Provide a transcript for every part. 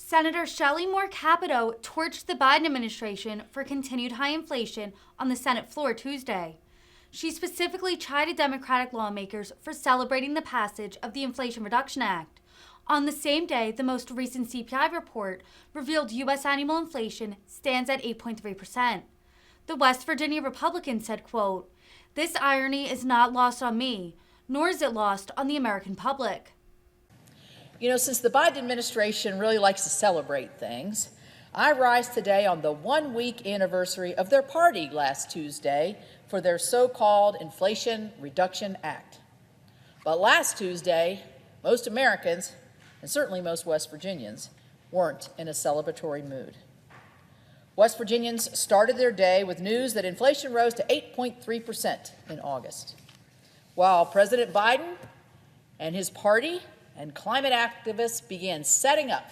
Senator Shelley Moore Capito torched the Biden administration for continued high inflation on the Senate floor Tuesday. She specifically chided Democratic lawmakers for celebrating the passage of the Inflation Reduction Act. On the same day, the most recent CPI report revealed U.S. annual inflation stands at 8.3%. The West Virginia Republican said, quote, "This irony is not lost on me, nor is it lost on the American public." You know, since the Biden administration really likes to celebrate things, I rise today on the 1-week anniversary of their party last Tuesday for their so-called Inflation Reduction Act. But last Tuesday, most Americans, and certainly most West Virginians, weren't in a celebratory mood. West Virginians started their day with news that inflation rose to 8.3% in August, while President Biden and his party and climate activists began setting up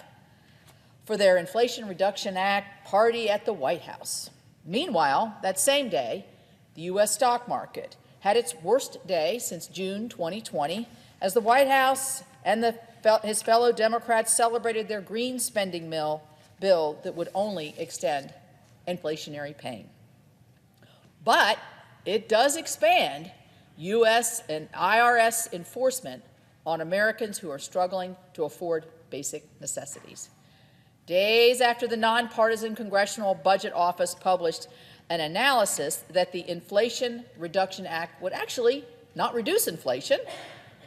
for their Inflation Reduction Act party at the White House. Meanwhile, that same day, the U.S. stock market had its worst day since June 2020 as the White House and his fellow Democrats celebrated their green spending bill that would only extend inflationary pain. But it does expand U.S. and IRS enforcement on Americans who are struggling to afford basic necessities. Days after the nonpartisan Congressional Budget Office published an analysis that the Inflation Reduction Act would actually not reduce inflation,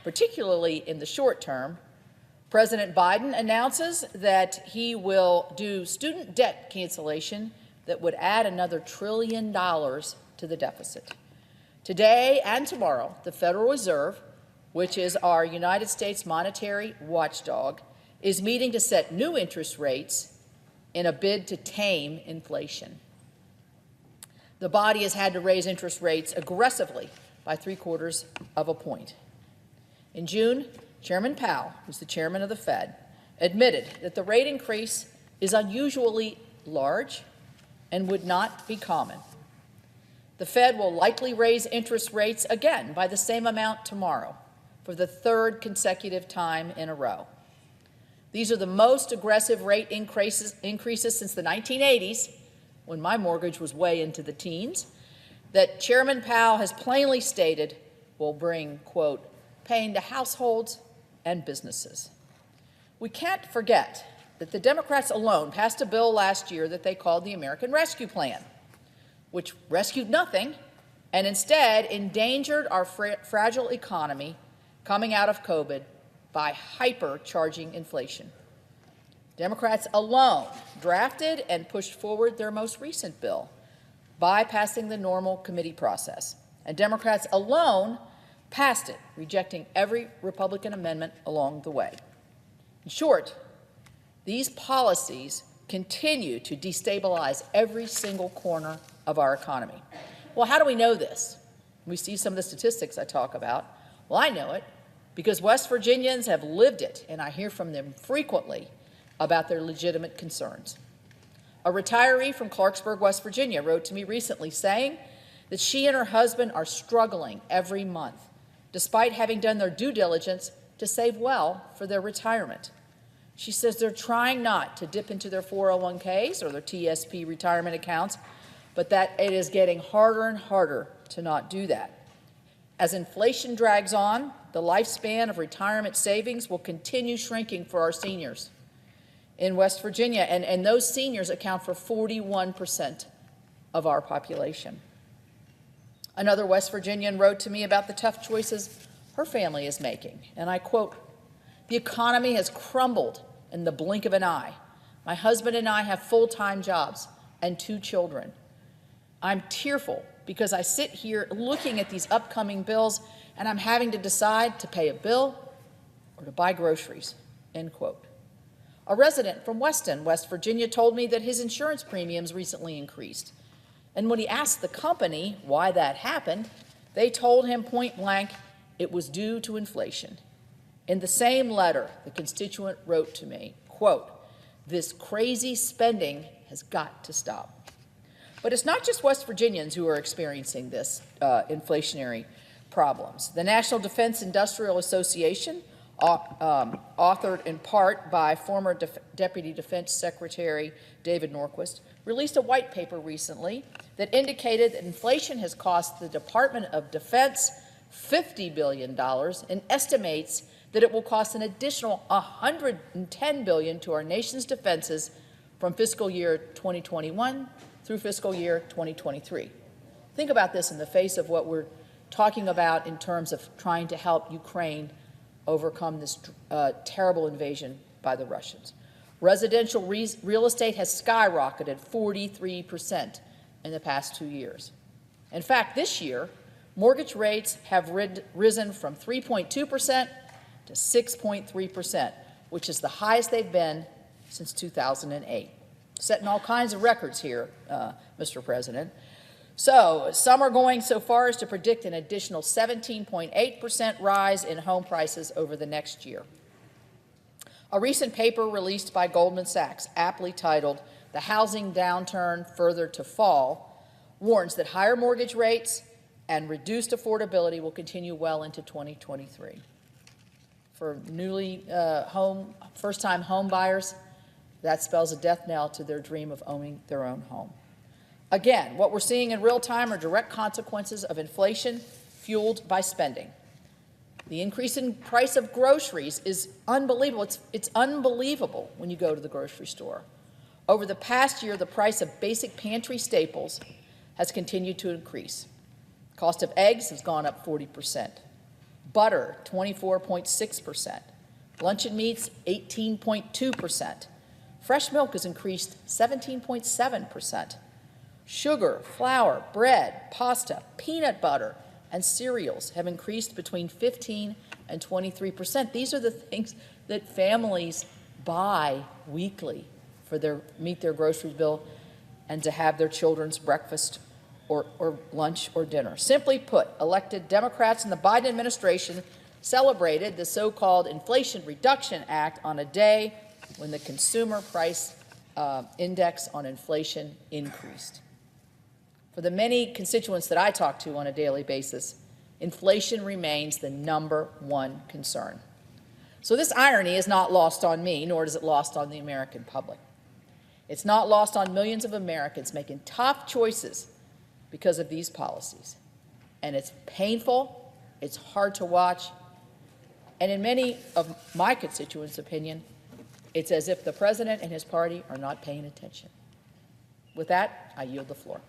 particularly in the short term, President Biden announces that he will do student debt cancellation that would add another $1 trillion to the deficit. Today and tomorrow, the Federal Reserve, which is our United States monetary watchdog, is meeting to set new interest rates in a bid to tame inflation. The body has had to raise interest rates aggressively by 0.75 of a point. In June, Chairman Powell, who's the chairman of the Fed, admitted that the rate increase is unusually large and would not be common. The Fed will likely raise interest rates again by the same amount tomorrow, for the third consecutive time in a row. These are the most aggressive rate increases since the 1980s, when my mortgage was way into the teens, that Chairman Powell has plainly stated will bring, quote, pain to households and businesses. We can't forget that the Democrats alone passed a bill last year that they called the American Rescue Plan, which rescued nothing and instead endangered our fragile economy coming out of COVID by hypercharging inflation. Democrats alone drafted and pushed forward their most recent bill, bypassing the normal committee process. And Democrats alone passed it, rejecting every Republican amendment along the way. In short, these policies continue to destabilize every single corner of our economy. Well, how do we know this? We see some of the statistics I talk about. Well, I know it because West Virginians have lived it, and I hear from them frequently about their legitimate concerns. A retiree from Clarksburg, West Virginia, wrote to me recently saying that she and her husband are struggling every month, despite having done their due diligence to save well for their retirement. She says they're trying not to dip into their 401ks or their TSP retirement accounts, but that it is getting harder and harder to not do that. As inflation drags on, the lifespan of retirement savings will continue shrinking for our seniors in West Virginia, and those seniors account for 41% of our population. Another West Virginian wrote to me about the tough choices her family is making, and I quote, "The economy has crumbled in the blink of an eye. My husband and I have full-time jobs and 2 children. I'm tearful because I sit here looking at these upcoming bills and I'm having to decide to pay a bill or to buy groceries," end quote. A resident from Weston, West Virginia, told me that his insurance premiums recently increased. And when he asked the company why that happened, they told him point blank it was due to inflation. In the same letter, the constituent wrote to me, quote, "This crazy spending has got to stop." But it's not just West Virginians who are experiencing this inflationary problems. The National Defense Industrial Association authored in part by former Deputy Defense Secretary David Norquist, released a white paper recently that indicated that inflation has cost the Department of Defense $50 billion and estimates that it will cost an additional $110 billion to our nation's defenses from fiscal year 2021 through fiscal year 2023. Think about this in the face of what we're talking about in terms of trying to help Ukraine overcome this terrible invasion by the Russians. Residential real estate has skyrocketed 43% in the past 2 years. In fact, this year, mortgage rates have risen from 3.2% to 6.3%, which is the highest they've been since 2008. Setting all kinds of records here, Mr. President. So some are going so far as to predict an additional 17.8% rise in home prices over the next year. A recent paper released by Goldman Sachs, aptly titled "The Housing Downturn Further to Fall," warns that higher mortgage rates and reduced affordability will continue well into 2023. For first-time home buyers, that spells a death knell to their dream of owning their own home. Again, what we're seeing in real time are direct consequences of inflation fueled by spending. The increase in price of groceries is unbelievable. It's unbelievable when you go to the grocery store. Over the past year, the price of basic pantry staples has continued to increase. Cost of eggs has gone up 40%. Butter, 24.6%. Luncheon meats, 18.2%. Fresh milk has increased 17.7%. Sugar, flour, bread, pasta, peanut butter, and cereals have increased between 15 and 23%. These are the things that families buy weekly for meet their grocery bill and to have their children's breakfast or lunch or dinner. Simply put, elected Democrats in the Biden administration celebrated the so-called Inflation Reduction Act on a day when the consumer price index on inflation increased. For the many constituents that I talk to on a daily basis, inflation remains the #1 concern. So this irony is not lost on me, nor is it lost on the American public. It's not lost on millions of Americans making tough choices because of these policies. And it's painful, it's hard to watch, and in many of my constituents' opinion, it's as if the president and his party are not paying attention. With that, I yield the floor.